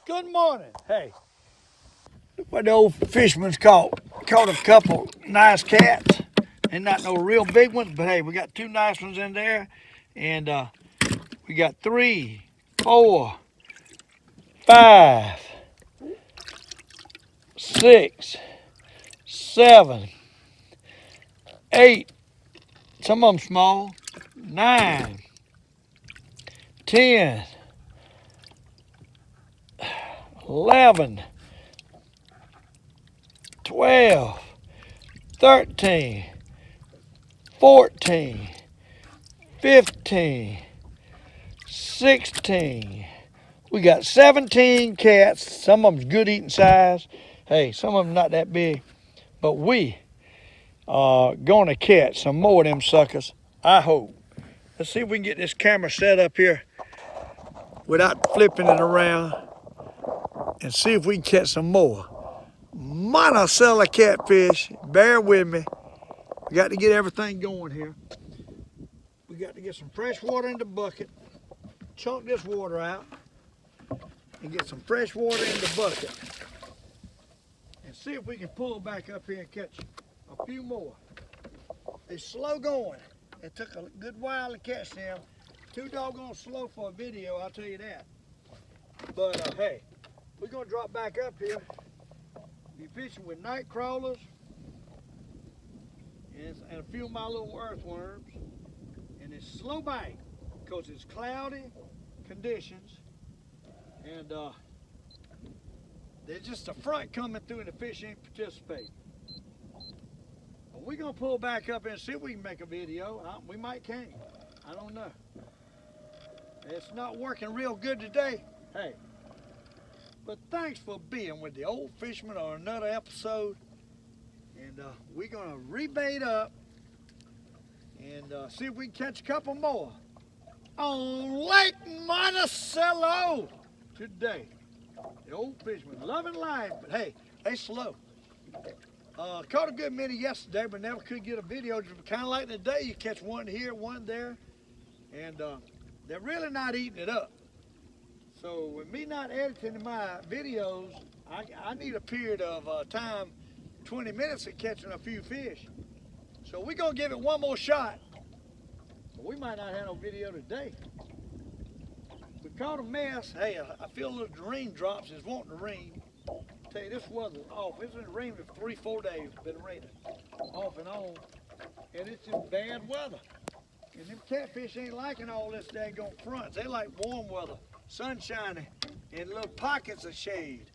Good morning. Hey, look what the old fisherman's caught. Caught a couple nice cats. They're not no real big ones, but hey, we got two nice ones in there. And we got 3, 4, 5, 6, 7, 8. Some of them small. 9, 10, 11, 12, 13, 14, 15, 16. We got 17 cats. Some of them's good eating size. Hey, some of them not that big. But we are going to catch some more of them suckers, I hope. Let's see if we can get this camera set up here without flipping it around and see if we can catch some more. Moticello catfish. Bear with me. We got to get everything going here. We got to get some fresh water in the bucket, chunk this water out, and get some fresh water in the bucket. And see if we can pull back up here and catch a few more. They're slow going. It took a good while to catch them. Too doggone slow for a video, I'll tell you that. But hey, we're gonna drop back up here. Be fishing with night crawlers and a few of my little earthworms. And it's slow bite because it's cloudy conditions. And there's just a front coming through and the fish ain't participating. But we're gonna pull back up and see if we can make a video. We might can't, I don't know. It's not working real good today. Hey, but thanks for being with the Old Fisherman on another episode. And we're gonna rebait up and see if we can catch a couple more on Lake Monticello today. The Old Fisherman, loving life, but hey, they slow. Caught a good many yesterday, but never could get a video. Kind of like today, you catch one here, one there, and they're really not eating it up. So with me not editing my videos, I need a period of time, 20 minutes of catching a few fish. So we're gonna give it one more shot. But we might not have no video today. We caught a mess. Hey, I feel a little raindrops. It's wanting to rain. Tell you, this weather's off. It's been raining for 3-4 days. It's been raining off and on. And it's just bad weather. And them catfish ain't liking all this daggone fronts. They like warm weather, sunshine, and little pockets of shade.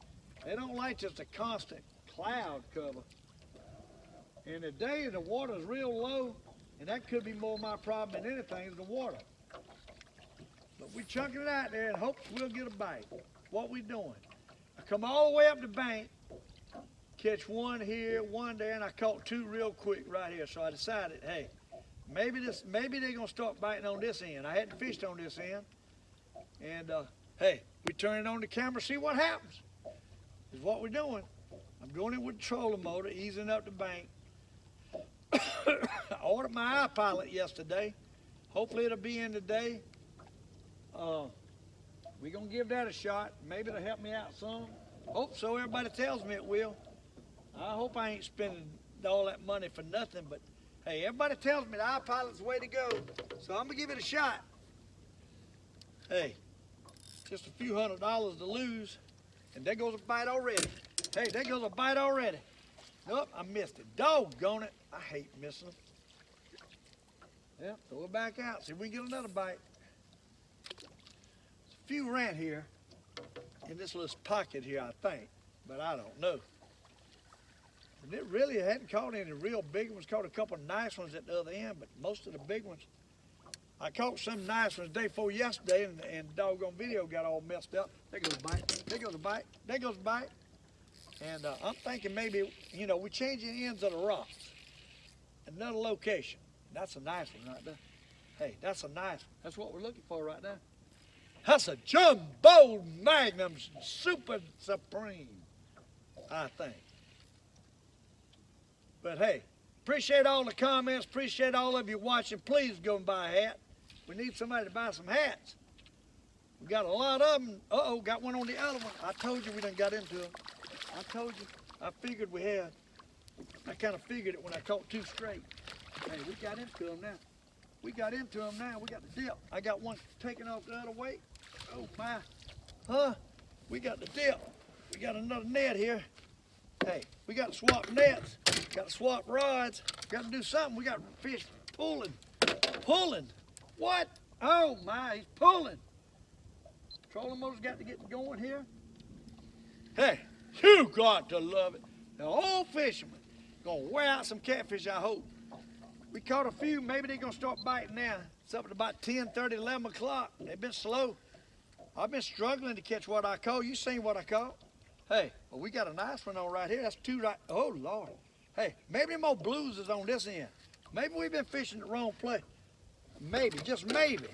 They don't like just a constant cloud cover. And today the water's real low, and that could be more my problem than anything is the water. But we chunking it out there in hopes we'll get a bite. What we doing? I come all the way up the bank, catch one here, one there, and I caught 2 real quick right here. So I decided, hey, maybe they're gonna start biting on this end. I hadn't fished on this end. And hey, we turn it on the camera, see what happens. Is what we're doing. I'm doing it with the trolling motor, easing up the bank. I ordered my iPilot yesterday. Hopefully it'll be in today. We're gonna give that a shot. Maybe it'll help me out some. Hope so. Everybody tells me it will. I hope I ain't spending all that money for nothing, but hey, everybody tells me the iPilot's the way to go. So I'm gonna give it a shot. Hey, just a few $100 to lose, and there goes a bite already. Hey, there goes a bite already. Nope, I missed it. Doggone it. I hate missing them. Yeah, throw it back out. See if we can get another bite. There's a few ran here in this little pocket here, I think, but I don't know. And it really hadn't caught any real big ones. Caught a couple of nice ones at the other end, but most of the big ones, I caught some nice ones the day before yesterday, and doggone video got all messed up. There goes a bite. There goes a bite. There goes a bite. And I'm thinking maybe, you know, we're changing the ends of the rocks. Another location. That's a nice one right there. Hey, that's a nice one. That's what we're looking for right now. That's a jumbo magnum super supreme, I think. But hey, appreciate all the comments. Appreciate all of you watching. Please go and buy a hat. We need somebody to buy some hats. We got a lot of them. Uh-oh, got one on the other one. I told you we done got into them. I told you. I figured we had. I kind of figured it when I caught two straight. Hey, we got into them now. We got into them now. We got the dip. I got one taking off the other way. Oh, my. Huh? We got the dip. We got another net here. Hey, we got to swap nets. Got to swap rods. Got to do something. We got fish pulling. Pulling. What? Oh, my. He's pulling. Trolling motor's got to get going here. Hey, you got to love it. The Old Fisherman gonna wear out some catfish, I hope. We caught a few. Maybe they're gonna start biting now. It's up at about 10:30, 11 o'clock. They've been slow. I've been struggling to catch what I caught. You seen what I caught? Hey, well, we got a nice one on right here. That's two right. Oh, Lord. Hey, maybe them old blues is on this end. Maybe we've been fishing the wrong place. Maybe, just maybe.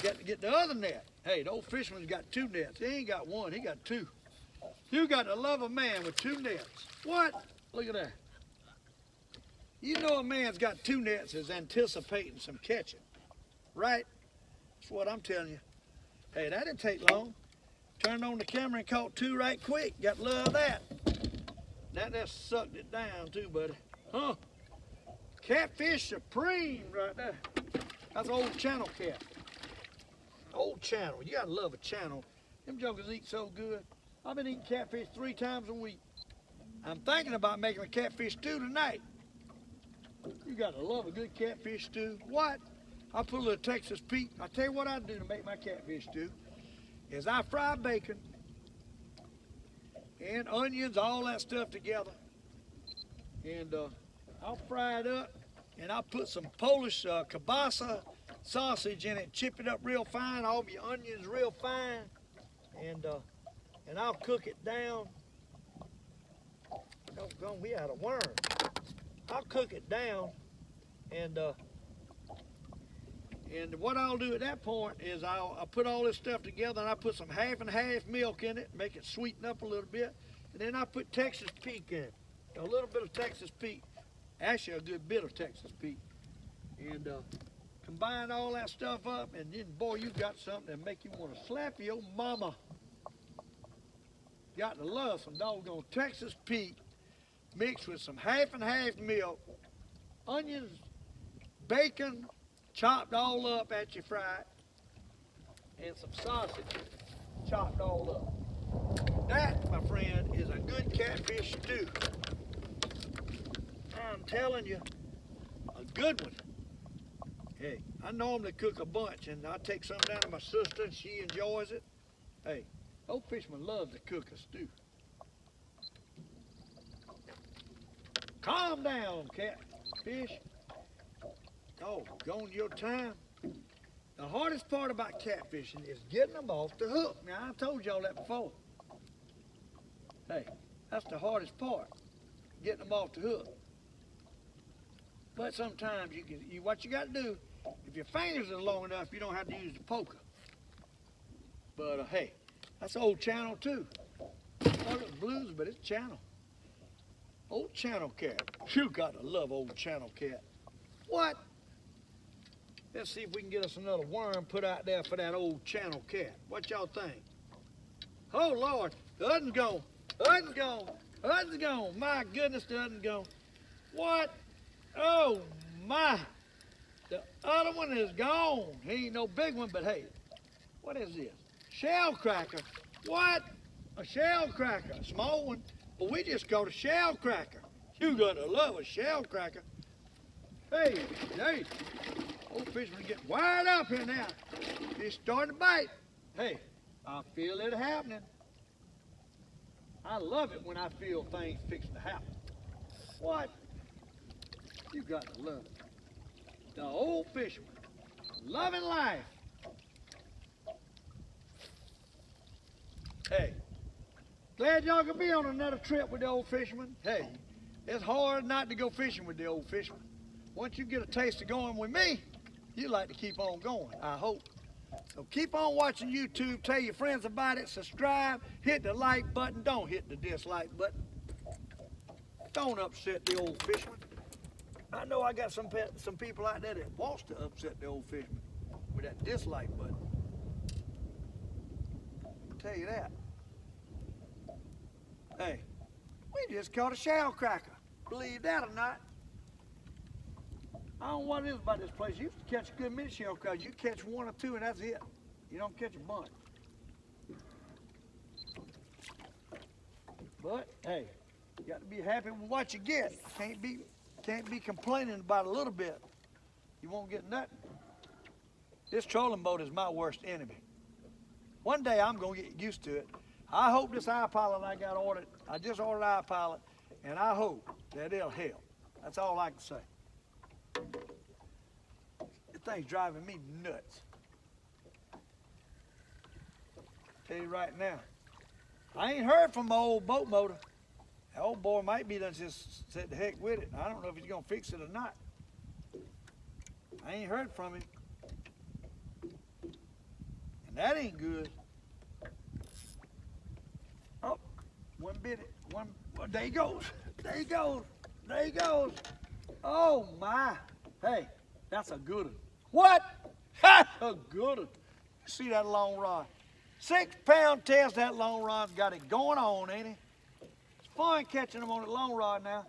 Got to get the other net. Hey, the Old Fisherman's got two nets. He ain't got one, he got two. You got to love a man with two nets. What? Look at that. You know a man's got two nets is anticipating some catching, right? That's what I'm telling you. Hey, that didn't take long. Turned on the camera and caught two right quick. Got to love that. That just sucked it down too, buddy. Huh? Catfish supreme right there. That's an old channel cat. Old channel. You gotta love a channel. Them jokers eat so good. I've been eating catfish 3 times a week. I'm thinking about making a catfish stew tonight. You gotta love a good catfish stew. What? I put a little Texas Pete. I tell you what I do to make my catfish stew is I fry bacon and onions, all that stuff together. And I'll fry it up and I'll put some Polish kielbasa sausage in it, chip it up real fine, all of your onions real fine, and I'll cook it down. Doggone, we had a worm. I'll cook it down, and what I'll do at that point is I'll put all this stuff together, and I put some half and half milk in it, make it sweeten up a little bit, and then I put Texas Pete in it, a little bit of Texas Pete, actually a good bit of Texas Pete, and combine all that stuff up, and then, boy, you got something that make you want to slap your mama. Got to love some doggone Texas Pete mixed with some half and half milk, onions, bacon, chopped all up at your fry, and some sausage chopped all up. That, my friend, is a good catfish stew. I'm telling you, a good one. Hey, I normally cook a bunch, and I take some down to my sister, and she enjoys it. Hey, Old Fisherman loves to cook a stew. Calm down, catfish. Doggone your time. The hardest part about catfishing is getting them off the hook. Now, I told y'all that before. Hey, that's the hardest part, getting them off the hook. But sometimes what you got to do, if your fingers are long enough, you don't have to use the poker. But hey, that's old channel too. Well, it's blues, but it's channel. Old channel cat. You gotta love old channel cat. What? Let's see if we can get us another worm put out there for that old channel cat. What y'all think? Oh Lord, the other's gone. The other's gone. The other's gone. My goodness, the other's gone. What? Oh my. The other one is gone. He ain't no big one, but hey, what is this? Shell cracker. What? A shell cracker. A small one. But we just caught a shell cracker. You gotta love a shell cracker. Hey, hey. Old Fisherman getting wired up here now. He's starting to bite. Hey, I feel it happening. I love it when I feel things fixing to happen. What? You got to love it. The Old Fisherman, loving life. Hey, glad y'all could be on another trip with the Old Fisherman. Hey, it's hard not to go fishing with the Old Fisherman. Once you get a taste of going with me, you like to keep on going, I hope. So keep on watching YouTube, tell your friends about it, subscribe, hit the like button, don't hit the dislike button. Don't upset the Old Fisherman. I know I got some people out there that wants to upset the Old Fisherman with that dislike button. tell you that. Hey, we just caught a shell cracker. Believe that or not. I don't know what it is about this place. You used to catch a good many shell crackers. You catch one or two and that's it. You don't catch a bunch. But hey, you got to be happy with what you get. Can't be complaining about a little bit. You won't get nothing. This trolling boat is my worst enemy. One day I'm gonna get used to it. I hope this iPilot I got ordered, I just ordered iPilot, and I hope that it'll help. That's all I can say. This thing's driving me nuts. Tell you right now, I ain't heard from my old boat motor. The old boy might be done just said the heck with it. I don't know if he's gonna fix it or not. I ain't heard from him. And that ain't good. Oh, one bit it. One, well, there he goes. There he goes. There he goes. Oh my. Hey, that's a good one. What? That's a good one. See that long rod? 6-pound test, that long rod's got it going on, ain't it? It's fun catching them on the long rod now,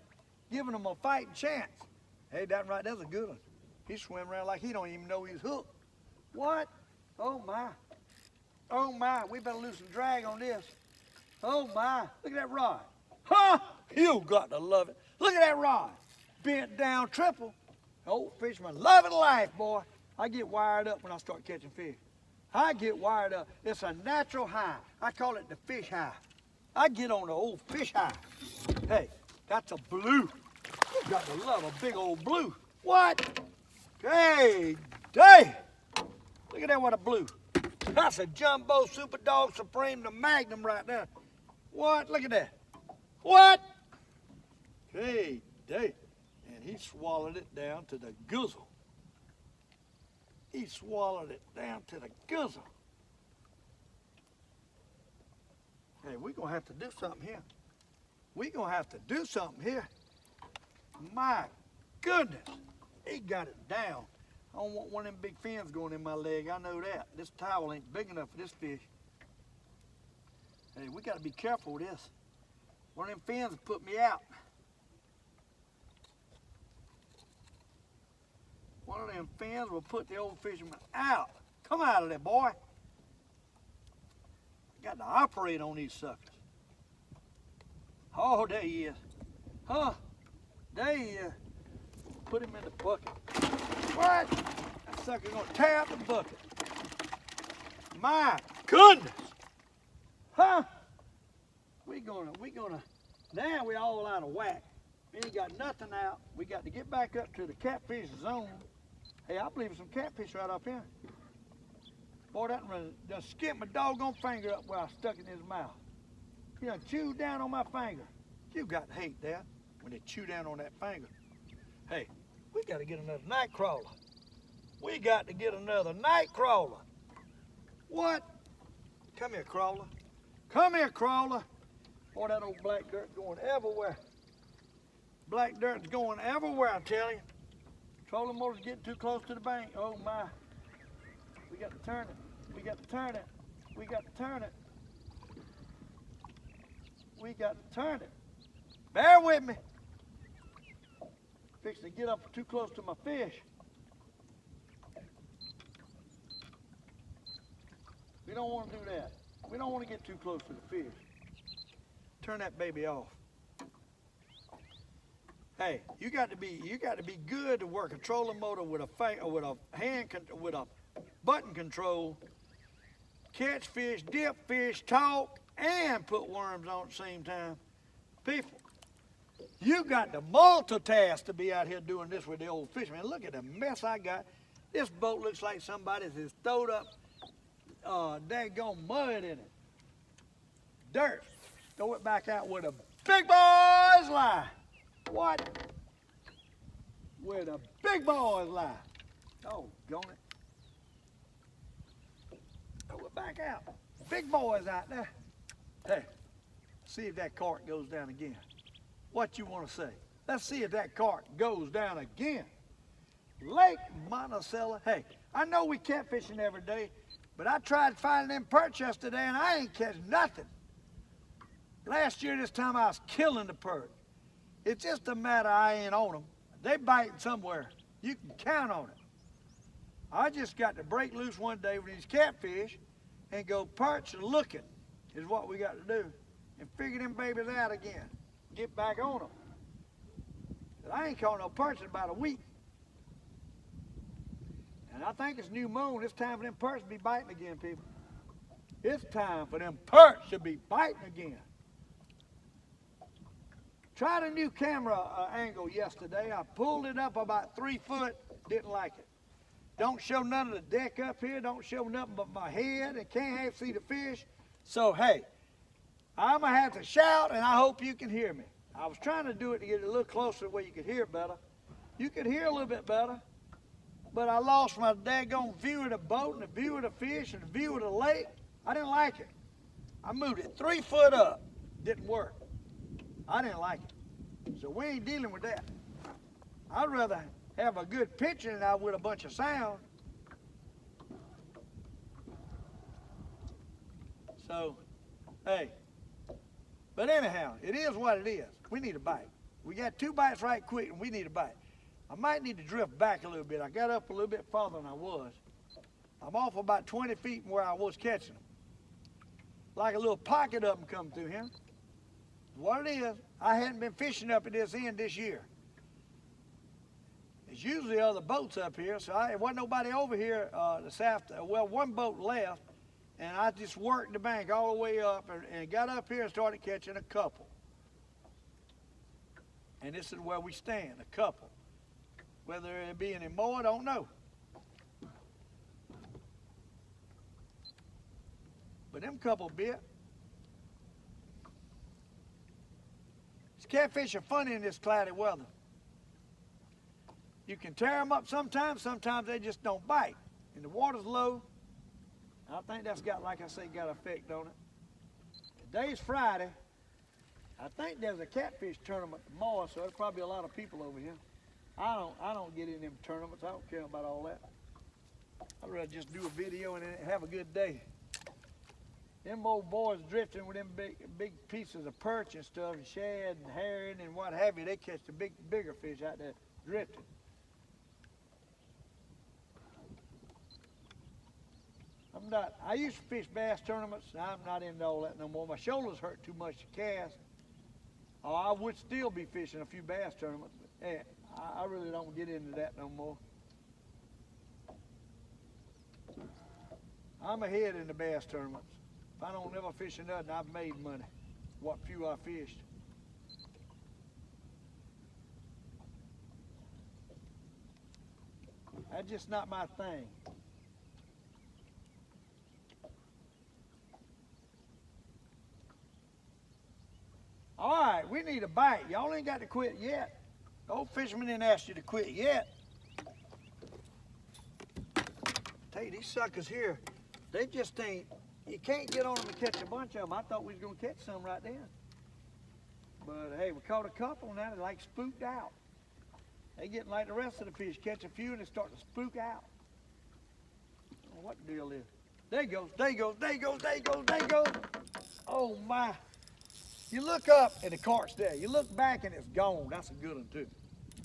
giving them a fighting chance. Hey, that right, that's a good one. He's swimming around like he don't even know he's hooked. What? Oh my. Oh my, we better lose some drag on this. Oh my, look at that rod. Huh? You got to love it. Look at that rod. Bent down triple. Old Fisherman, loving life, boy. I get wired up when I start catching fish. I get wired up. It's a natural high. I call it the fish high. I get on the old fish high. Hey, that's a blue. You got to love a big old blue. What? Hey, dang. Look at that, what a blue. That's a Jumbo Super Dog Supreme, the Magnum right there. What? Look at that. What? Hey, dang. And he swallowed it down to the guzzle. He swallowed it down to the guzzle. Hey, we're going to have to do something here. We're going to have to do something here. My goodness. He got it down. I don't want one of them big fins going in my leg. I know that. This towel ain't big enough for this fish. Hey, we got to be careful with this. One of them fins will put me out. One of them fins will put the old fisherman out. Come out of there, boy. Got to operate on these suckers. Oh, there he is. Huh? There he is. Put him in the bucket. What? That sucker's gonna tear out the bucket. My goodness. Huh? We gonna, now we all out of whack. We ain't got nothing out. We got to get back up to the catfish zone. Hey, I believe some catfish right up here. Boy, that one done skipped my doggone finger up where I stuck it in his mouth. He done chewed down on my finger. You got to hate that when they chew down on that finger. Hey, we got to get another night crawler. We got to get another night crawler. What? Come here, crawler. Come here, crawler. Boy, that old black dirt going everywhere. Black dirt's going everywhere, I tell you. Trolling motor's getting too close to the bank. Oh my. We got to turn it. We got to turn it. We got to turn it. We got to turn it. Bear with me. Fixing to get up too close to my fish. We don't want to do that. We don't want to get too close to the fish. Turn that baby off. Hey, you got to be good to work a trolling motor with a button control, catch fish, dip fish, talk, and put worms on at the same time. People, you got to multitask to be out here doing this with the old fisherman. Look at the mess I got. This boat looks like somebody's has throwed up daggone mud in it. Dirt. Throw it back out with a big boys lie. What? Where the big boys lie. Oh, gone it. Throw it back out. Big boys out there. Hey, see if that cork goes down again. What you want to say? Let's see if that cork goes down again. Lake Monticello. Hey, I know we catfishing every day, But I tried finding them perch yesterday and I ain't catching nothing. Last year this time I was killing the perch. It's just a matter I ain't on them. They biting somewhere. You can count on it. I just got to break loose one day with these catfish and go perch looking is what we got to do. And figure them babies out again. Get back on them. But I ain't caught no perch in about a week. And I think it's new moon. It's time for them perch to be biting again, people. It's time for them perch to be biting again. Tried a new camera angle yesterday. I pulled it up about 3 foot. Didn't like it. Don't show none of the deck up here. Don't show nothing but my head. And can't half see the fish. So, hey, I'm going to have to shout, and I hope you can hear me. I was trying to do it to get it a little closer where you could hear better. You could hear a little bit better. But I lost my daggone view of the boat and the view of the fish and the view of the lake. I didn't like it. I moved it 3 foot up. Didn't work. I didn't like it. So we ain't dealing with that. I'd rather have a good picture than I would a bunch of sound. So, hey. But anyhow, it is what it is. We need a bite. We got 2 bites right quick and we need a bite. I might need to drift back a little bit. I got up a little bit farther than I was. I'm off about 20 feet from where I was catching them. Like a little pocket of them come through here. What it is, I hadn't been fishing up at this end this year. There's usually other boats up here, so there wasn't nobody over here this afternoon. Well, one boat left, and I just worked the bank all the way up and got up here and started catching a couple. And this is where we stand, a couple. Whether it be any more, I don't know. But them couple bit. Catfish are funny in this cloudy weather. You can tear them up sometimes they just don't bite. And the water's low. I think that's got, like I say, got an effect on it. Today's Friday. I think there's a catfish tournament tomorrow, so there's probably a lot of people over here. I don't get in them tournaments. I don't care about all that. I'd rather just do a video and have a good day. Them old boys drifting with them big pieces of perch and stuff, and shad and herring and what have you, they catch the bigger fish out there drifting. I used to fish bass tournaments. I'm not into all that no more. My shoulders hurt too much to cast. Oh, I would still be fishing a few bass tournaments, but hey, I really don't get into that no more. I'm ahead in the bass tournaments. If I don't never fish nothing, I've made money. What few I fished. That's just not my thing. All right, we need a bite. Y'all ain't got to quit yet. Old Fisherman didn't ask you to quit yet. Tell you, these suckers here, they just ain't. You can't get on them and catch a bunch of them. I thought we was going to catch some right then. But hey, we caught a couple now. They're like spooked out. They getting like the rest of the fish. Catch a few and they start to spook out. Oh, what the deal is? There he goes, there he goes, there he goes, there he goes, there he goes. Oh my. You look up and the cork's there. You look back and it's gone. That's a good one too.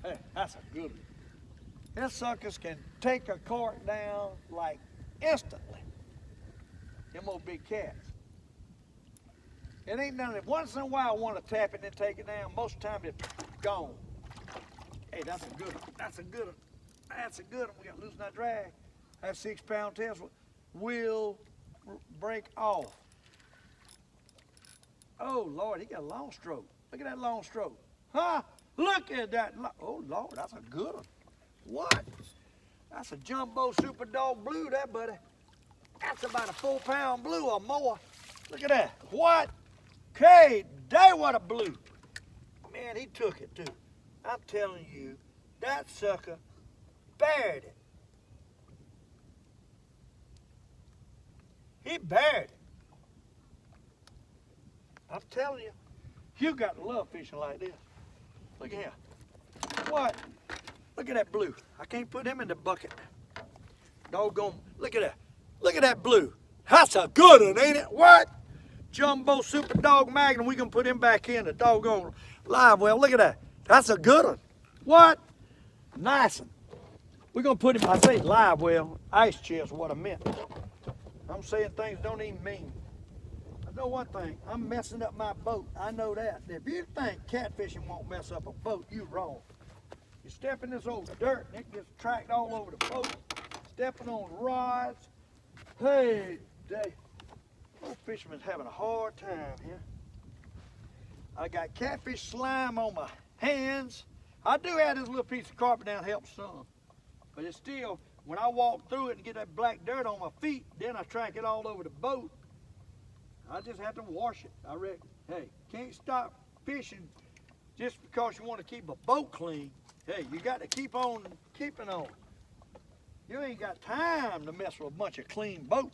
Hey, that's a good one. Them suckers can take a cork down like instantly. Them old big cats. It ain't none of it. Once in a while I want to tap it and take it down. Most of the time it's gone. Hey, that's a good one. That's a good one. That's a good one. We got to loosen that drag. That 6-pound test will break off. Oh Lord, he got a long stroke. Look at that long stroke. Huh? Look at that. Oh Lord, that's a good one. What? That's a jumbo super dog blue, that buddy. That's about a 4-pound blue or more. Look at that. What? Okay, day what a blue. Man, he took it too. I'm telling you, that sucker buried it. He buried it. I'm telling you, you got to love fishing like this. Look at here. What? Look at that blue. I can't put him in the bucket. Doggone. Look at that. Look at that blue. That's a good one, ain't it? What? Jumbo Super Dog Magnum. We can put him back in the doggone live well. Look at that. That's a good one. What? Nice one. We're going to put him, I say live well, ice chest, what I meant. I'm saying things don't even mean. I know one thing, I'm messing up my boat. I know that. If you think catfishing won't mess up a boat, you're wrong. You step in this old dirt and it gets tracked all over the boat. Stepping on rods. Hey, day. Old Fisherman's having a hard time here. I got catfish slime on my hands. I do have this little piece of carpet down to help some. But it's still, when I walk through it and get that black dirt on my feet, then I track it all over the boat. I just have to wash it, I reckon. Hey, can't stop fishing just because you want to keep a boat clean. Hey, you got to keep on keeping on. You ain't got time to mess with a bunch of clean boat.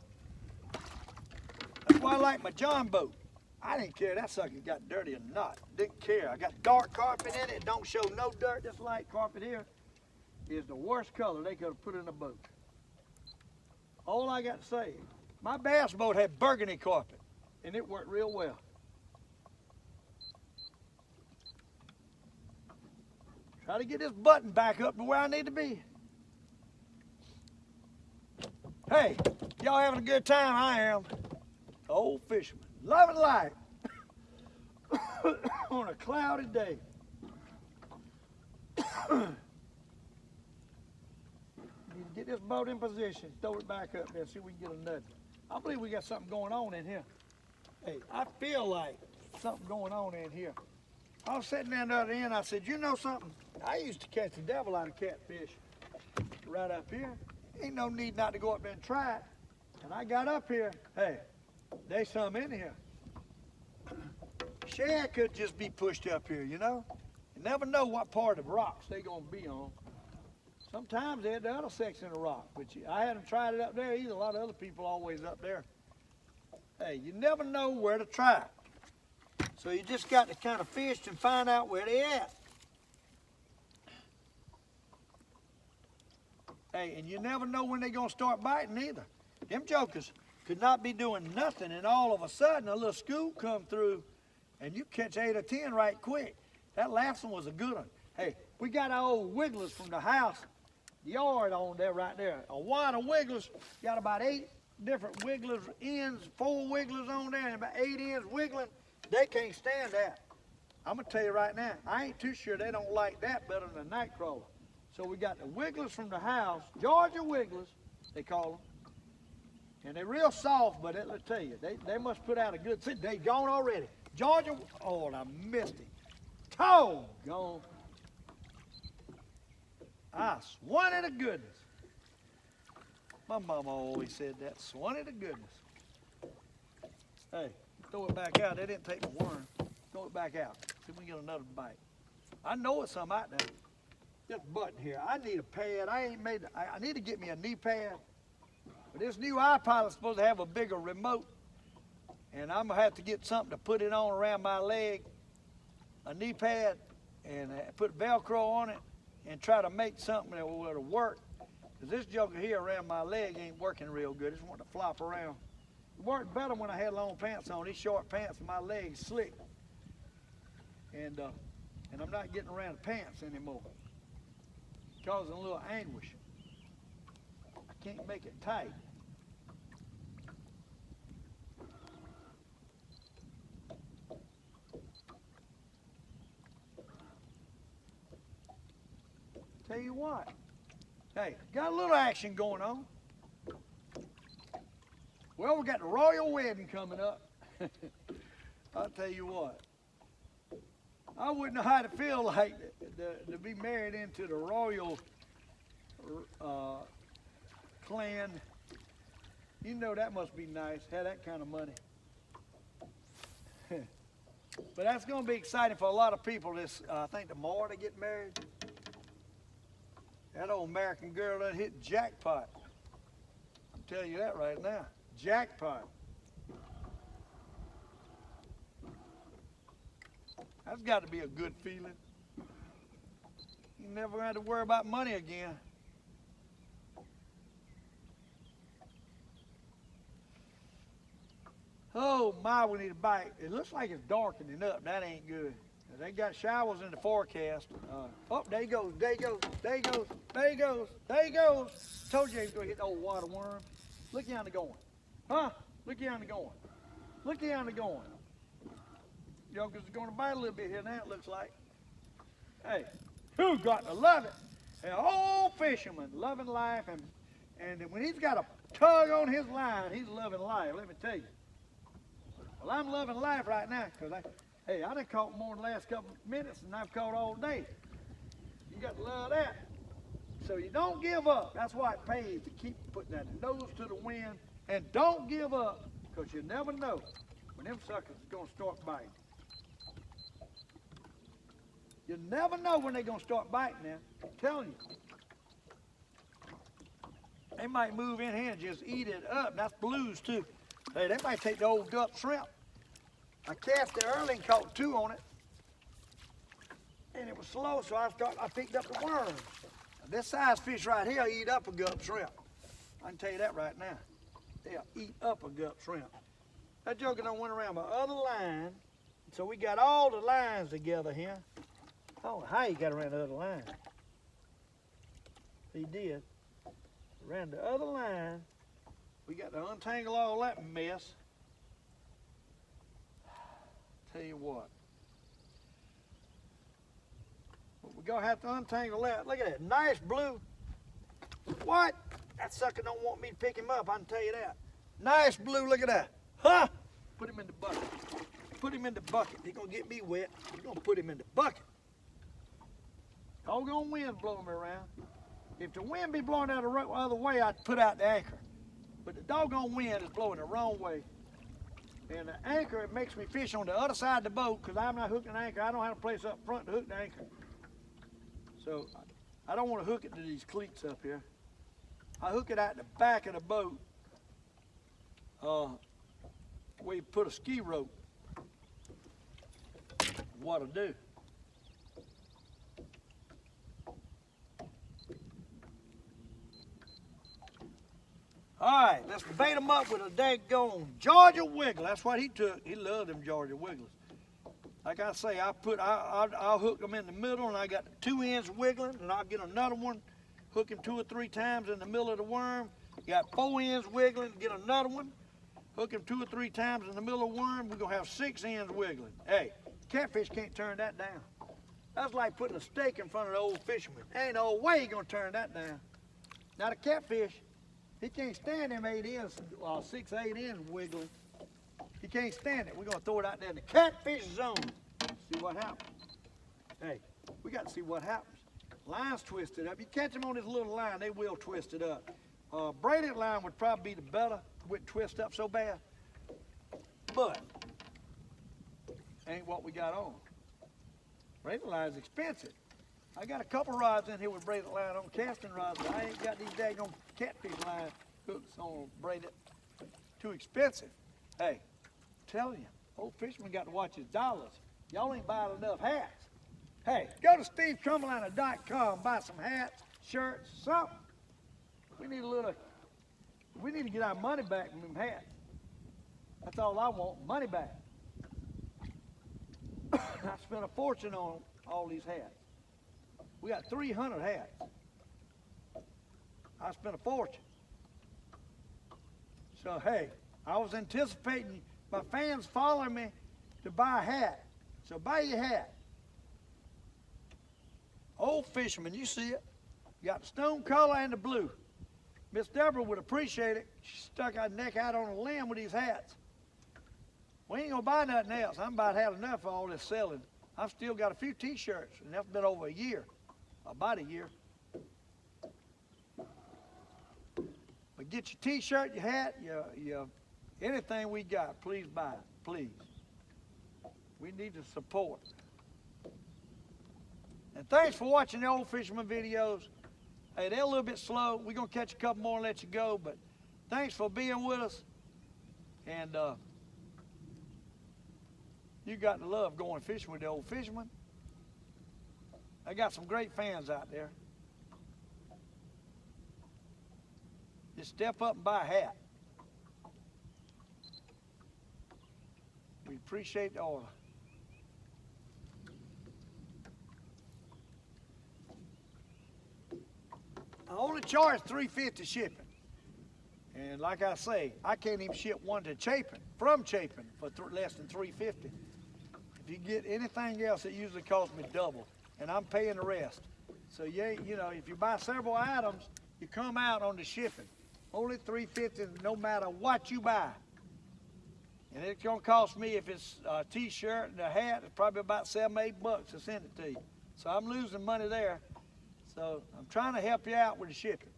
That's why I like my John boat. I didn't care that sucker got dirty or not. Didn't care. I got dark carpet in it. It don't show no dirt. This light carpet here is the worst color they could have put in a boat. All I got to say, my bass boat had burgundy carpet, and it worked real well. Try to get this button back up to where I need to be. Hey, y'all having a good time? I am. Old Fisherman, loving life on a cloudy day. Get this boat in position, throw it back up there, see if we can get a nudge. I believe we got something going on in here. Hey, I feel like something going on in here. I was sitting down the other end, I said, you know something? I used to catch the devil out of catfish right up here. Ain't no need not to go up there and try it. And I got up here, hey, there's some in here. Shad could just be pushed up here, you know? You never know what part of rocks they're gonna be on. Sometimes they had the other section of rock, but I hadn't tried it up there either. A lot of other people always up there. Hey, you never know where to try. So you just got to kind of fish and find out where they at. Hey, and you never know when they're gonna start biting either. Them jokers could not be doing nothing, and all of a sudden a little scoop come through, and you catch 8 or 10 right quick. That last one was a good one. Hey, we got our old wigglers from the house yard on there right there. A wad of wigglers, got about 8 different wigglers ends, 4 wigglers on there, and about 8 ends wiggling. They can't stand that. I'm gonna tell you right now, I ain't too sure they don't like that better than a night crawler. So we got the wigglers from the house, Georgia wigglers, they call them. And they're real soft, but let's tell you, they must put out a good, they gone already. Georgia, oh, I missed him. Gone. I swan to goodness. My mama always said that, swan to goodness. Hey, throw it back out. They didn't take the worm. Throw it back out. See if we can get another bite. I know it's some out there. This button here. I need a pad. I need to get me a knee pad. But this new iPilot's supposed to have a bigger remote. And I'm going to have to get something to put it on around my leg. A knee pad. And put Velcro on it. And try to make something that will work. Because this joker here around my leg ain't working real good. It's wanting to flop around. It worked better when I had long pants on. These short pants and my legs slick. And I'm not getting around the pants anymore. Causing a little anguish. I can't make it tight. Tell you what, hey, got a little action going on. Well, we got the royal wedding coming up. I'll tell you what, I wouldn't know how to feel like to be married into the royal clan. You know that must be nice, have that kind of money. But that's going to be exciting for a lot of people. This, I think tomorrow they get married. That old American girl done hit jackpot. I'm telling you that right now. Jackpot. That's got to be a good feeling. You never had to worry about money again. Oh my, we need a bite. It looks like it's darkening up. That ain't good. They got showers in the forecast. Oh, there he goes, there he goes, there he goes, there he goes, there he goes. Told you he was going to hit the old water worm. Look yonder going. Huh? Look yonder going. Look yonder going. Youngers are going to bite a little bit here now, it looks like. Hey, who got to love it? An old fisherman loving life, and when he's got a tug on his line, he's loving life, let me tell you. Well, I'm loving life right now because I done caught more in the last couple of minutes than I've caught all day. You got to love that. So you don't give up. That's why it pays to keep putting that nose to the wind, and don't give up because you never know when them suckers are going to start biting. You never know when they're going to start biting now. I'm telling you. They might move in here and just eat it up. That's blues too. Hey, they might take the old gut shrimp. I cast it early and caught 2 on it. And it was slow, so I picked up the worms. This size fish right here eat up a gut shrimp. I can tell you that right now. They'll eat up a gut shrimp. That joker done went around my other line. So we got all the lines together here. I don't know how he got around the other line. He did. Around the other line, we got to untangle all that mess. Tell you what. We're going to have to untangle that. Look at that, nice blue. What? That sucker don't want me to pick him up, I can tell you that. Nice blue, look at that. Huh? Put him in the bucket. Put him in the bucket. He's going to get me wet. We're going to put him in the bucket. Doggone wind blowing me around. If the wind be blowing out the other way, I'd put out the anchor. But the doggone wind is blowing the wrong way. And the anchor, it makes me fish on the other side of the boat because I'm not hooking the anchor. I don't have a place up front to hook the anchor. So I don't want to hook it to these cleats up here. I hook it out the back of the boat where you put a ski rope. What'll do. All right, let's bait them up with a daggone Georgia Wiggler. That's what he took. He loved them Georgia Wigglers. Like I say, I'll hook them in the middle, and I got the 2 ends wiggling, and I'll get another one, hook him 2 or 3 times in the middle of the worm. Got 4 ends wiggling, get another one, hook him 2 or 3 times in the middle of the worm. We're gonna have 6 ends wiggling. Hey, catfish can't turn that down. That's like putting a steak in front of the Old Fisherman. Ain't no way you're gonna turn that down. Now the catfish, he can't stand them 8 ends, 6 or 8 ends wiggling. He can't stand it. We're gonna throw it out there in the catfish zone. See what happens. Hey, we got to see what happens. Line's twisted up. You catch them on this little line, they will twist it up. Braided line would probably be the better. Wouldn't twist up so bad. But ain't what we got on. Braided line is expensive. I got a couple rods in here with braided line on casting rods, but I ain't got these daggone catfish line hooks on braided. Too expensive. Hey, I'm telling you, Old Fisherman got to watch his dollars. Y'all ain't buying enough hats. Hey, go to SteveCumberliner.com, buy some hats, shirts, something. We need to get our money back from them hats. That's all I want, money back. I spent a fortune on all these hats. We got 300 hats. I spent a fortune. So hey, I was anticipating my fans following me to buy a hat. So buy your hat. Old Fisherman, you see it. You got the stone color and the blue. Miss Deborah would appreciate it. She stuck her neck out on a limb with these hats. We ain't gonna buy nothing else. I'm about had enough of all this selling. I've still got a few t-shirts, and that's been over a year, about a year. But get your t-shirt, your hat, your anything we got, please buy it, please. We need to support. And thanks for watching the Old Fisherman videos. Hey, they're a little bit slow. We're gonna catch a couple more and let you go, but thanks for being with us. And you got the love going fishing with the Old Fisherman. I got some great fans out there. Just step up and buy a hat. We appreciate the order. I only charge $3.50 shipping. And like I say, I can't even ship one to Chapin, from Chapin, for less than $3.50. If you get anything else, it usually costs me double, and I'm paying the rest. So you know, if you buy several items, you come out on the shipping. Only $3.50 no matter what you buy. And it's gonna cost me, if it's a t-shirt and a hat, it's probably about $7 or $8 to send it to you. So I'm losing money there. So I'm trying to help you out with the shipping.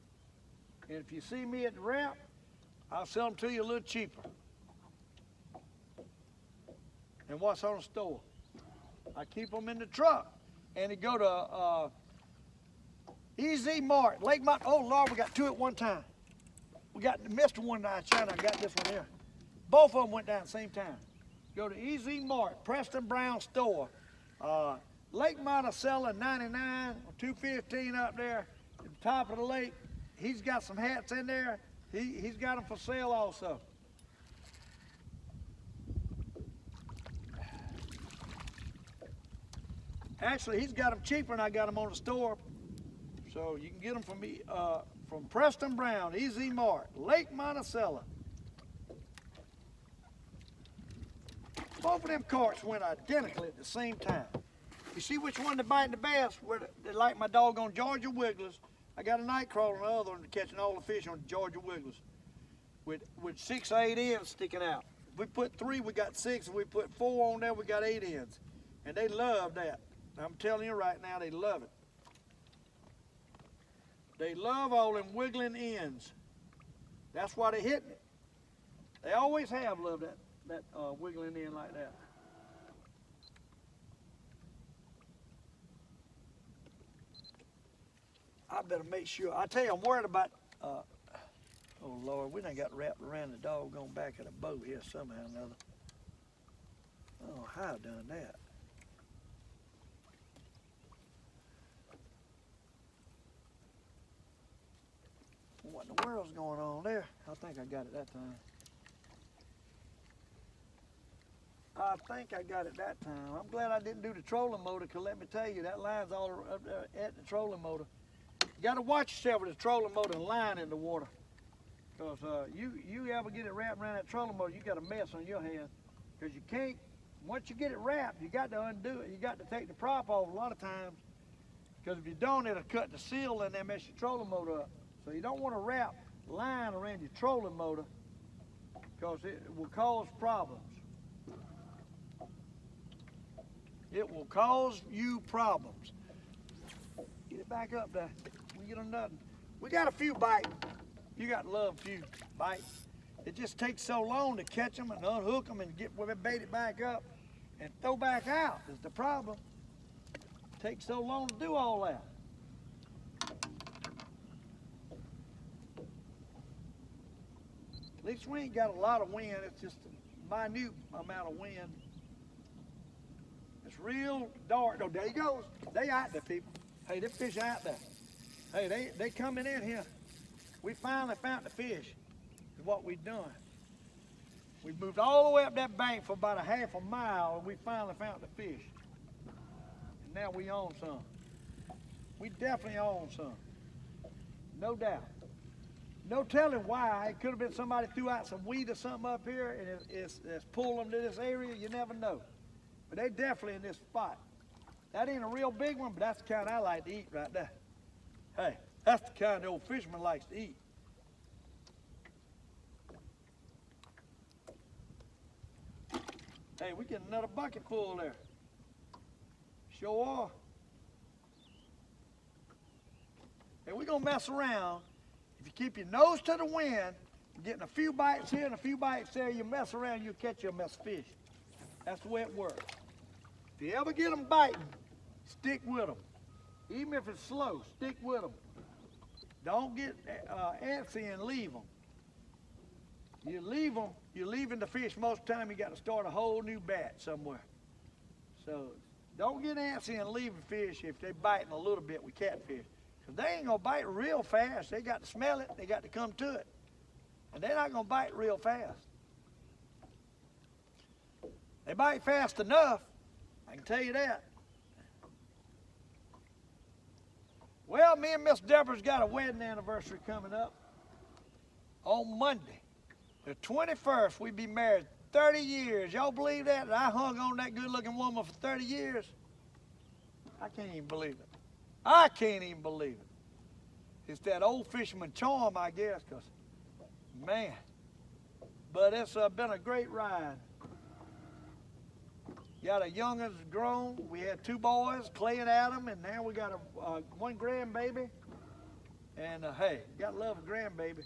And if you see me at the ramp, I'll sell them to you a little cheaper than what's on the store. I keep them in the truck, and they go to EZ Mart, Lake Monticello. Oh Lord, we got two at one time. We missed one out of China. I got this one here. Both of them went down at the same time. Go to EZ Mart, Preston Brown store, Lake Monticello 99, 215 up there at the top of the lake. He's got some hats in there. He's got them for sale also. Actually, he's got them cheaper than I got them on the store. So you can get them from me, from Preston Brown, EZ Mart, Lake Monticello. Both of them carts went identically at the same time. You see which one they're biting the best? They like my doggone Georgia Wigglers. I got a night crawler on the other one catching all the fish on Georgia Wigglers with 6 or 8 ends sticking out. If we put 3, we got 6. If we put 4 on there, we got 8 ends. And they love that. I'm telling you right now, they love it. They love all them wiggling ends. That's why they're hitting it. They always have loved that wiggling end like that. I better make sure. I tell you, I'm worried about, oh Lord, we done got wrapped around the doggone back of the boat here somehow or another. Oh, how I done that? What in the world's going on there? I think I got it that time. I think I got it that time. I'm glad I didn't do the trolling motor, because let me tell you, that line's all up there at the trolling motor. You got to watch yourself with the trolling motor and line in the water, because you ever get it wrapped around that trolling motor, you got a mess on your hand, because you can't. Once you get it wrapped, you got to undo it. You got to take the prop off a lot of times, because if you don't, it'll cut the seal and then mess your trolling motor up. So you don't want to wrap line around your trolling motor, because it will cause problems. It will cause you problems. Get it back up there. We get on nothing. We got a few biting. You got to love a few bites. It just takes so long to catch them and unhook them and get bait it back up and throw back out is the problem. It takes so long to do all that. At least we ain't got a lot of wind. It's just a minute amount of wind. It's real dark. Oh, there he goes. They out there, people. Hey, them fish out there. Hey, they coming in here. We finally found the fish, is what we've done. We moved all the way up that bank for about a half a mile, and we finally found the fish. And now we own some. We definitely own some. No doubt. No telling why. It could have been somebody threw out some weed or something up here, and it's pulled them to this area. You never know. But they definitely in this spot. That ain't a real big one, but that's the kind I like to eat right there. Hey, that's the kind the Old Fisherman likes to eat. Hey, we get another bucket full there. Sure are. Hey, we're gonna mess around. If you keep your nose to the wind, getting a few bites here and a few bites there, you mess around, you'll catch you a mess of fish. That's the way it works. If you ever get them biting, stick with them. Even if it's slow, stick with them. Don't get antsy and leave them. You leave them, you're leaving the fish most of the time, you got to start a whole new batch somewhere. So don't get antsy and leave the fish if they're biting a little bit with catfish. Because they ain't going to bite real fast. They got to smell it, they got to come to it. And they're not going to bite real fast. They bite fast enough, I can tell you that. Well, me and Miss Deborah's got a wedding anniversary coming up on Monday. The 21st, we be married 30 years. Y'all believe that? That I hung on that good-looking woman for 30 years? I can't even believe it. I can't even believe it. It's that old fisherman charm, I guess, because, man. But it's been a great ride. Got a young'un grown. We had 2 boys, Clay and Adam, and now we got one grandbaby. And hey, gotta love a grandbaby.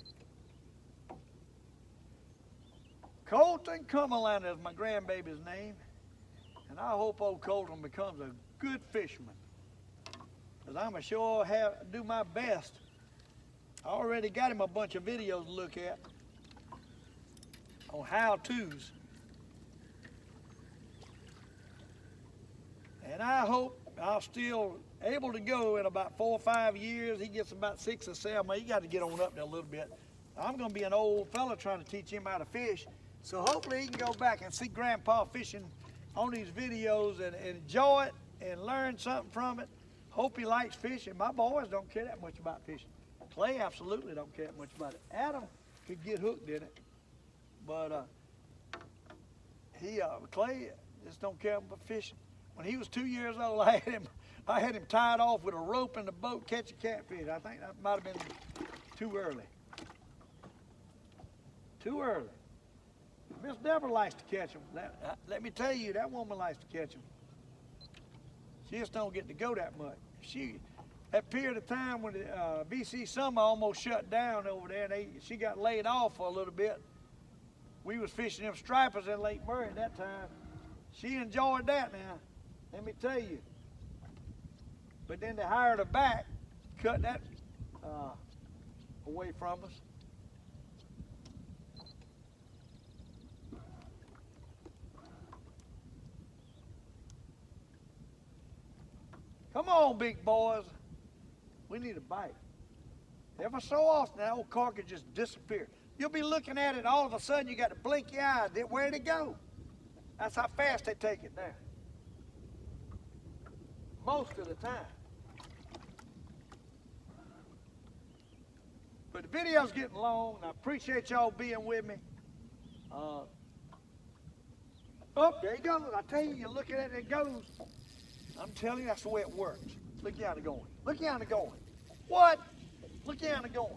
Colton Cumberland is my grandbaby's name. And I hope old Colton becomes a good fisherman. Because I'm sure do my best. I already got him a bunch of videos to look at on how-tos. And I hope I'll still able to go in about 4 or 5 years. He gets about 6 or 7. He got to get on up there a little bit. I'm going to be an old fella trying to teach him how to fish. So hopefully he can go back and see Grandpa fishing on these videos and enjoy it and learn something from it. Hope he likes fishing. My boys don't care that much about fishing. Clay absolutely don't care that much about it. Adam could get hooked in it, but Clay just don't care about fishing. When he was 2 years old, I had him tied off with a rope in the boat catching catfish. I think that might have been too early. Too early. Miss Deborah likes to catch them. Let me tell you, that woman likes to catch them. She just don't get to go that much. That period of time when the BC summer almost shut down over there, and she got laid off for a little bit. We was fishing them stripers in Lake Murray at that time. She enjoyed that now, let me tell you. But then they hired her back, cut that away from us. Come on, big boys. We need a bite. Every so often, that old cork will just disappear. You'll be looking at it, all of a sudden you got to blink your eye. Where'd it go? That's how fast they take it now. Most of the time. But the video's getting long, and I appreciate y'all being with me. Oh, there he goes. I tell you, you're looking at it, it goes. I'm telling you, that's the way it works. Look down it going. Look down it going. What? Look down it going.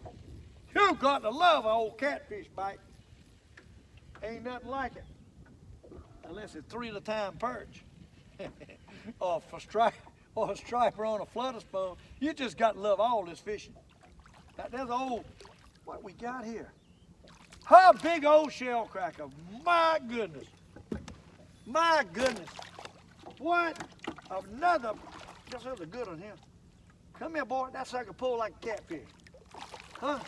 You got to love an old catfish bite. Ain't nothing like it. Unless it's 3-at-a-time perch. or a striper on a flutter spoon. You just got to love all this fishing. There's old, what we got here? A big old shell cracker. My goodness. My goodness. What? Another, this is a good one here. Come here, boy. That sucker pull like a catfish. Huh?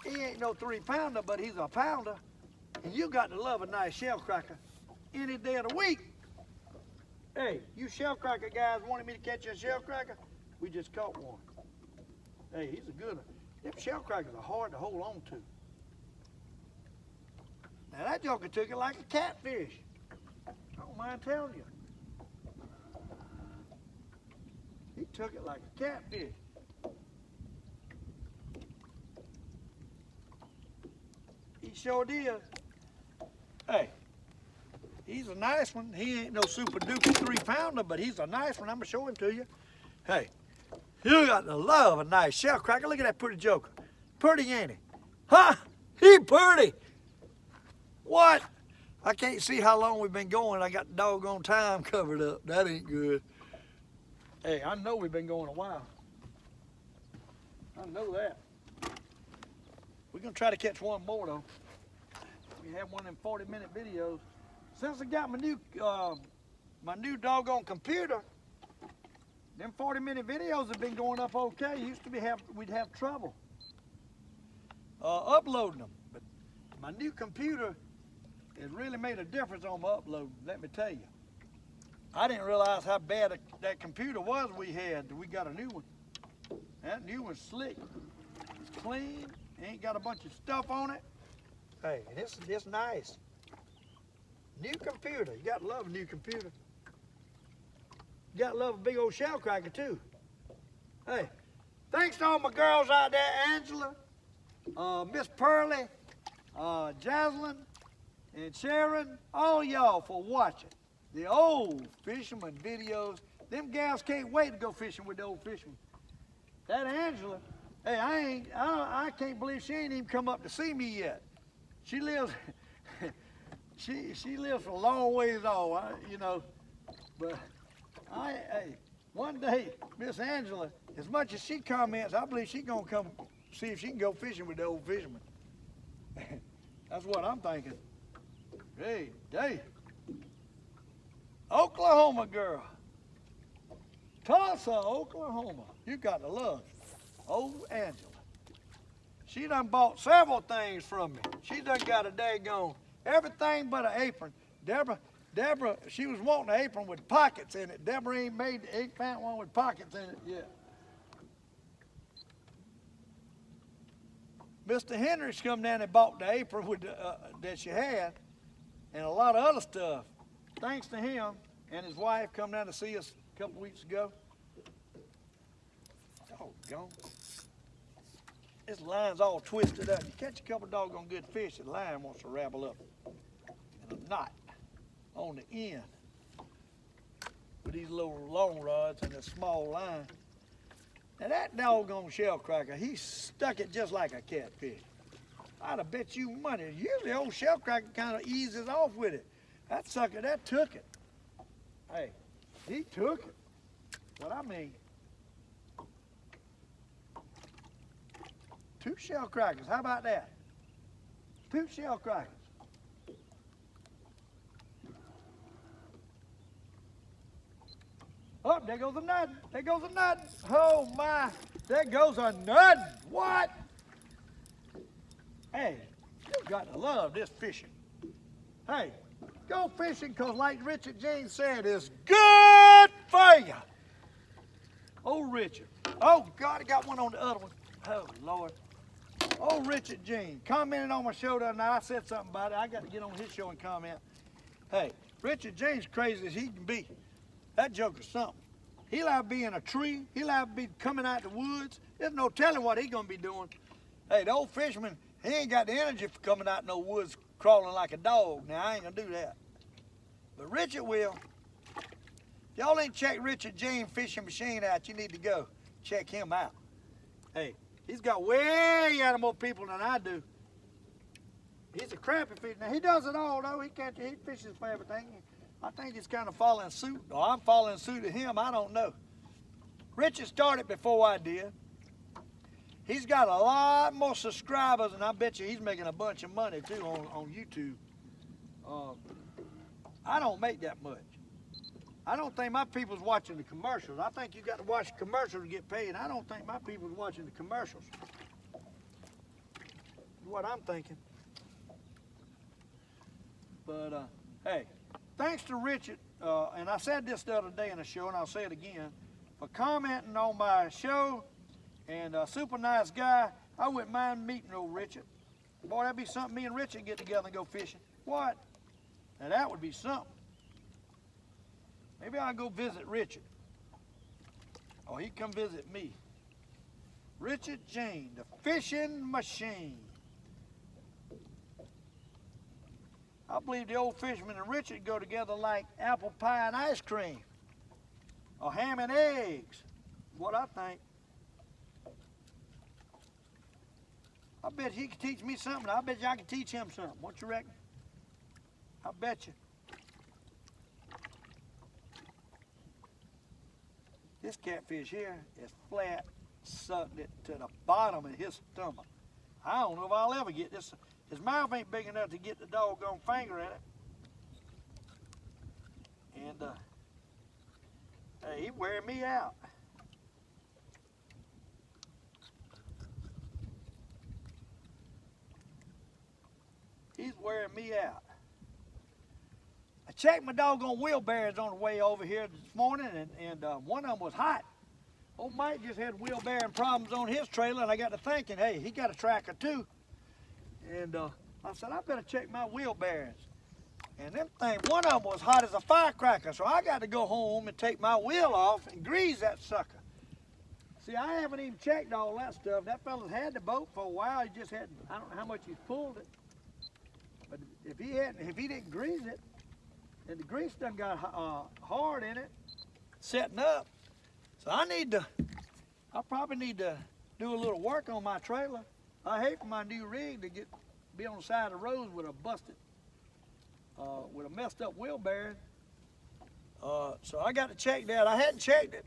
He ain't no 3-pounder, but he's a pounder. And you got to love a nice shell cracker any day of the week. Hey, you shell cracker guys wanted me to catch you a shell cracker? We just caught one. Hey, he's a good one. Them shell crackers are hard to hold on to. Now that joker took it like a catfish. I don't mind telling you. He took it like a catfish. He sure did. Hey, he's a nice one. He ain't no super duper 3-pounder, but he's a nice one. I'm gonna show him to you. Hey, you got to love a nice shell cracker. Look at that pretty joker. Pretty, ain't he? Huh? He pretty. What? I can't see how long we've been going. I got the doggone time covered up. That ain't good. Hey, I know we've been going a while. I know that. We're gonna try to catch one more though. We have one of them 40-minute videos. Since I got my new doggone computer, them 40-minute videos have been going up okay. Used to we'd have trouble uploading them, but my new computer has really made a difference on my uploading. Let me tell you. I didn't realize how bad that computer was we had. We got a new one. That new one's slick. It's clean. Ain't got a bunch of stuff on it. Hey, it's nice. New computer. You gotta love a new computer. You gotta love a big old shell cracker too. Hey, thanks to all my girls out there, Angela, Miss Pearlie, Jaslyn, and Sharon, all y'all for watching the Old Fisherman videos. Them gals can't wait to go fishing with the Old Fisherman. That Angela, hey, I can't believe she ain't even come up to see me yet. She lives, she lives a long ways off, you know. But hey, one day, Miss Angela, as much as she comments, I believe she's gonna come see if she can go fishing with the Old Fisherman. That's what I'm thinking. Hey, Oklahoma girl. Tulsa, Oklahoma. You got to love old Angela. She done bought several things from me. She done got a daggone everything but an apron. Deborah, she was wanting an apron with pockets in it. Deborah ain't found one with pockets in it yet. Mr. Hendricks come down and bought the apron with that she had and a lot of other stuff. Thanks to him and his wife come down to see us a couple weeks ago. Doggone. This line's all twisted up. You catch a couple doggone good fish, the line wants to ravel up in a knot on the end with these little long rods and a small line. Now that doggone shell cracker, he stuck it just like a catfish. I'd have bet you money. Usually old shell cracker kind of eases off with it. That sucker, that took it. Hey, he took it. What I mean, 2 shell crackers, how about that? 2 shell crackers. Oh, there goes a nut. There goes a nut. Oh my, there goes a nut. What? Hey, you got to love this fishing. Hey, go fishing because like Richard James said, it's good for you. Oh, Richard. Oh, God, I got one on the other one. Oh, Lord. Oh, Richard James commented on my show the other night. I said something about it. I got to get on his show and comment. Hey, Richard James crazy as he can be. That joker's something. He'll have to be in a tree. He'll have to be coming out the woods. There's no telling what he's going to be doing. Hey, the Old Fisherman, he ain't got the energy for coming out in no woods crawling like a dog. Now, I ain't going to do that. But Richard will. If y'all ain't checked Richard James fishing machine out, you need to go check him out. Hey, he's got way more people than I do. He's a crappie fisher. Now, he does it all, though. He fishes for everything. I think he's kind of following suit, or I'm following suit of him. I don't know. Richard started before I did. He's got a lot more subscribers, and I bet you he's making a bunch of money, too, on YouTube. I don't make that much. I don't think my people's watching the commercials. I think you got to watch the commercials to get paid. I don't think my people's watching the commercials. That's what I'm thinking. But, hey, thanks to Richard, and I said this the other day in the show, and I'll say it again, for commenting on my show, and a super nice guy. I wouldn't mind meeting old Richard. Boy, that'd be something me and Richard get together and go fishing. What? Now that would be something. Maybe I'll go visit Richard. Or he'd come visit me. Richard James, the fishing machine. I believe the Old Fisherman and Richard go together like apple pie and ice cream. Or ham and eggs. What I think. I bet he could teach me something. I bet you I could teach him something. What you reckon? I bet you. This catfish here is flat, sucked it to the bottom of his stomach. I don't know if I'll ever get this. His mouth ain't big enough to get the doggone finger in it. And, hey, he's wearing me out. He's wearing me out. I checked my doggone wheel bearings on the way over here this morning, and one of them was hot. Old Mike just had wheel bearing problems on his trailer, and I got to thinking, hey, he got a tracker too. And I said, I better check my wheel bearings. And them things, one of them was hot as a firecracker, so I got to go home and take my wheel off and grease that sucker. See, I haven't even checked all that stuff. That fella's had the boat for a while. He just hadn't, I don't know how much he's pulled it. But if he didn't grease it, then the grease done got hard in it, setting up. So I probably need to do a little work on my trailer. I hate for my new rig to be on the side of the road with a busted, with a messed up wheel bearing. So I got to check that. I hadn't checked it,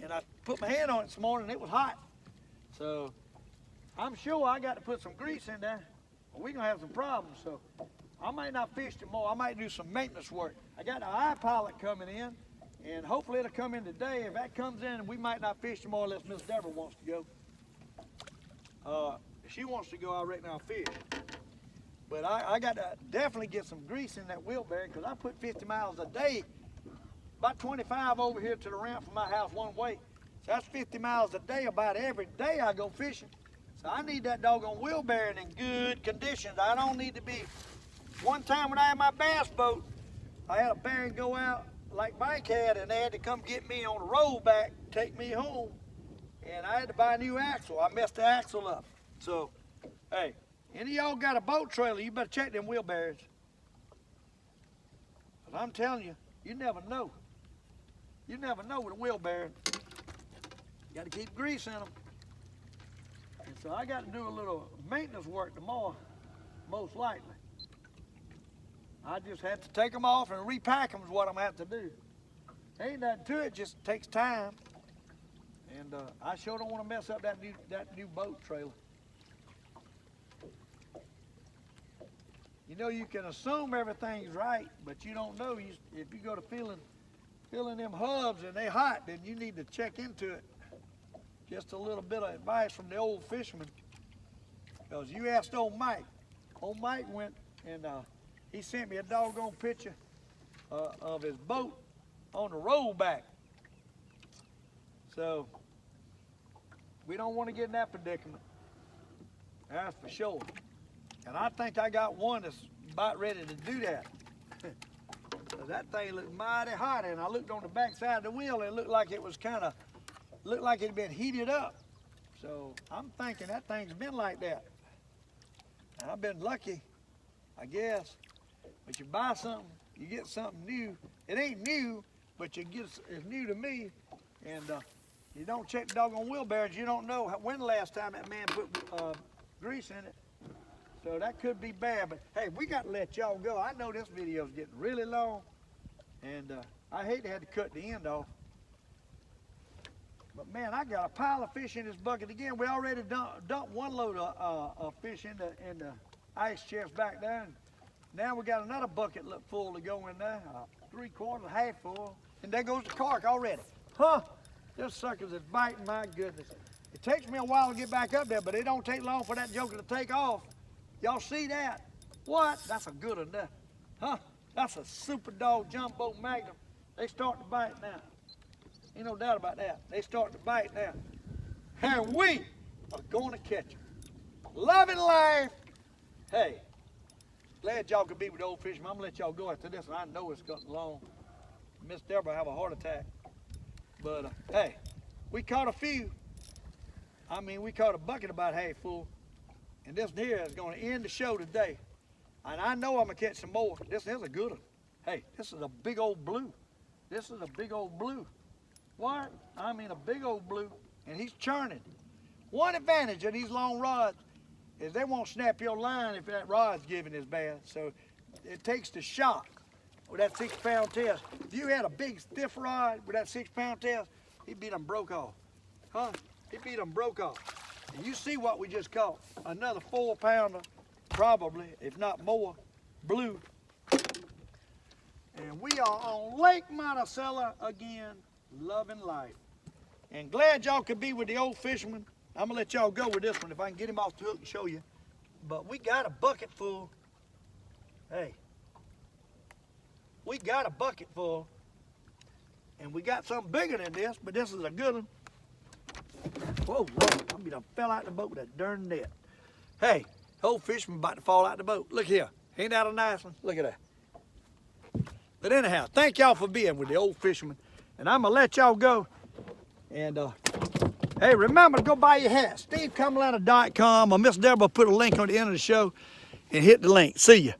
and I put my hand on it this morning, and it was hot. So I'm sure I got to put some grease in there, or we're gonna have some problems. So I might not fish tomorrow. I might do some maintenance work. I got the iPilot coming in, and hopefully it'll come in today. If that comes in, we might not fish tomorrow unless Miss Deborah wants to go. If she wants to go, I reckon I'll fish. But I got to definitely get some grease in that wheel bearing, because I put 50 miles a day, about 25 over here to the ramp from my house one way. So that's 50 miles a day. About every day I go fishing. So I need that doggone wheel bearing in good conditions. I don't need to be. One time when I had my bass boat, I had a bearing go out like Mike had, and they had to come get me on the rollback, take me home, and I had to buy a new axle. I messed the axle up. So, hey, any of y'all got a boat trailer, you better check them wheel bearings. But I'm telling you, you never know. You never know with a wheel bearing. You got to keep grease in them. And so I got to do a little maintenance work tomorrow, most likely. I just have to take them off and repack them is what I'm going to have to do. Ain't nothing to it, just takes time. And I sure don't want to mess up that new boat trailer. You know, you can assume everything's right, but you don't know. If you go to filling them hubs and they hot, then you need to check into it. Just a little bit of advice from the Old Fisherman. Because you asked old Mike. Old Mike went and he sent me a doggone picture of his boat on the rollback. So we don't want to get in that predicament. That's for sure. And I think I got one that's about ready to do that. So that thing looked mighty hot, and I looked on the back side of the wheel, and it looked like it was looked like it had been heated up. So I'm thinking that thing's been like that. And I've been lucky, I guess. But you buy something, you get something new. It ain't new, but it's new to me. And you don't check the doggone wheel bearings, you don't know when the last time that man put grease in it. So that could be bad, but hey, we got to let y'all go. I know this video's getting really long, and I hate to have to cut the end off. But man, I got a pile of fish in this bucket again. We already dumped one load of fish in the ice chest back there. And now we got another bucket full to go in there, 3/4, half full. And there goes the cork already. Huh? This suckers is biting, my goodness. It takes me a while to get back up there, but it don't take long for that joker to take off. Y'all see that? What? That's a good one there. Huh? That's a super dog jumbo magnum. They starting to bite now. Ain't no doubt about that. They starting to bite now. And we are going to catch them. Loving life. Hey, glad y'all could be with the Old Fisherman. I'm going to let y'all go after this, and I know it's gotten long. Miss Deborah have a heart attack. But, hey, we caught a few. I mean, we caught a bucket about half full. And this here is going to end the show today. And I know I'm going to catch some more. This is a good one. Hey, this is a big old blue. This is a big old blue. What? I mean a big old blue. And he's churning. One advantage of these long rods is they won't snap your line if that rod's giving as bad. So it takes the shock with that 6-pound test. If you had a big stiff rod with that 6-pound test, he'd be done broke off. Huh? He'd be done broke off. And you see what we just caught. Another 4-pounder, probably, if not more, blue. And we are on Lake Monticello again, loving life. And glad y'all could be with the Old Fisherman. I'm gonna let y'all go with this one if I can get him off the hook and show you. But we got a bucket full. Hey, we got a bucket full. And we got something bigger than this, but this is a good one. Whoa, whoa, I done fell out the boat with that darn net. Hey, Old Fisherman about to fall out the boat. Look here, ain't that a nice one? Look at that. But anyhow, thank y'all for being with the Old Fisherman. And I'm going to let y'all go. And hey, remember to go buy your hat. SteveCamelana.com or Miss Deborah put a link on the end of the show and hit the link. See ya.